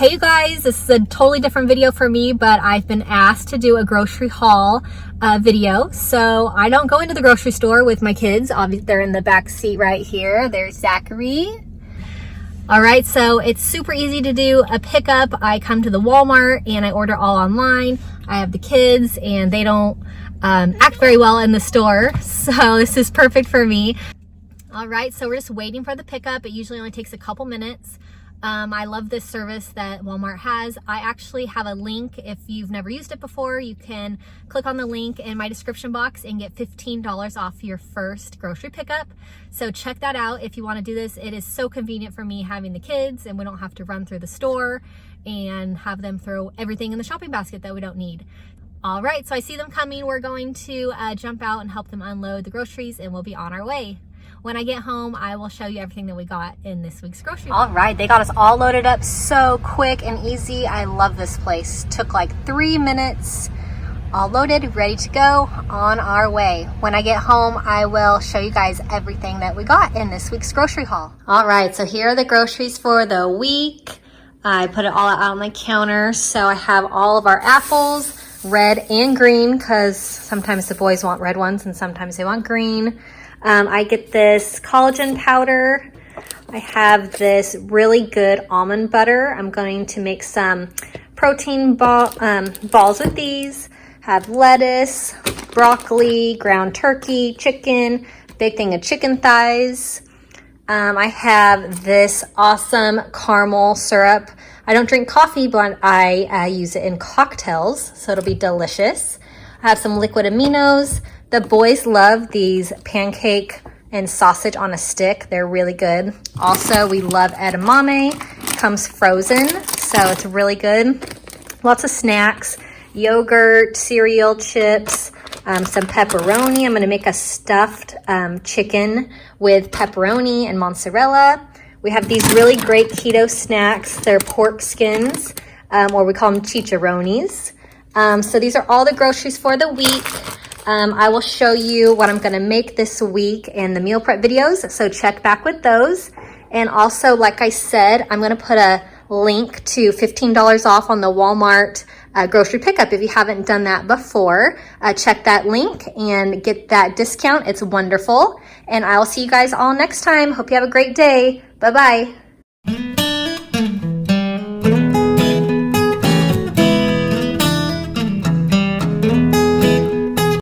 Hey you guys, this is a totally different video for me, but I've been asked to do a grocery haul video. So I don't go into the grocery store with my kids. Obviously, they're in the back seat right here. There's Zachary. All right, so it's super easy to do a pickup. I come to the Walmart and I order all online. I have the kids and they don't act very well in the store. So this is perfect for me. All right, so we're just waiting for the pickup. It usually only takes a couple minutes. I love this service that Walmart has. I actually have a link. If you've never used it before, you can click on the link in my description box and get $15 off your first grocery pickup. So check that out if you want to do this. It is so convenient for me having the kids and we don't have to run through the store and have them throw everything in the shopping basket that we don't need. All right, so I see them coming. We're going to jump out and help them unload the groceries and we'll be on our way. When I get home, I will show you everything that we got in this week's grocery. All right, they got us all loaded up so quick and easy. I love this place. Took like 3 minutes, all loaded, ready to go, on our way. When I get home, I will show you guys everything that we got in this week's grocery haul. All right, so here are the groceries for the week. I put it all out on the counter. So I have all of our apples, red and green, because sometimes the boys want red ones and sometimes they want green. I get this collagen powder. I have this really good almond butter. I'm going to make some protein balls with these. Have lettuce, broccoli, ground turkey, chicken, big thing of chicken thighs. I have this awesome caramel syrup. I don't drink coffee, but I use it in cocktails, so it'll be delicious. I have some liquid aminos. The boys love these pancake and sausage on a stick. They're really good. Also, we love edamame. It comes frozen, so it's really good. Lots of snacks, yogurt, cereal, chips, some pepperoni. I'm gonna make a stuffed chicken with pepperoni and mozzarella. We have these really great keto snacks. They're pork skins, or we call them chicharrones. So these are all the groceries for the week. I will show you what I'm going to make this week in the meal prep videos, so check back with those. And also, like I said, I'm going to put a link to $15 off on the Walmart grocery pickup. If you haven't done that before, check that link and get that discount. It's wonderful. And I'll see you guys all next time. Hope you have a great day. Bye-bye.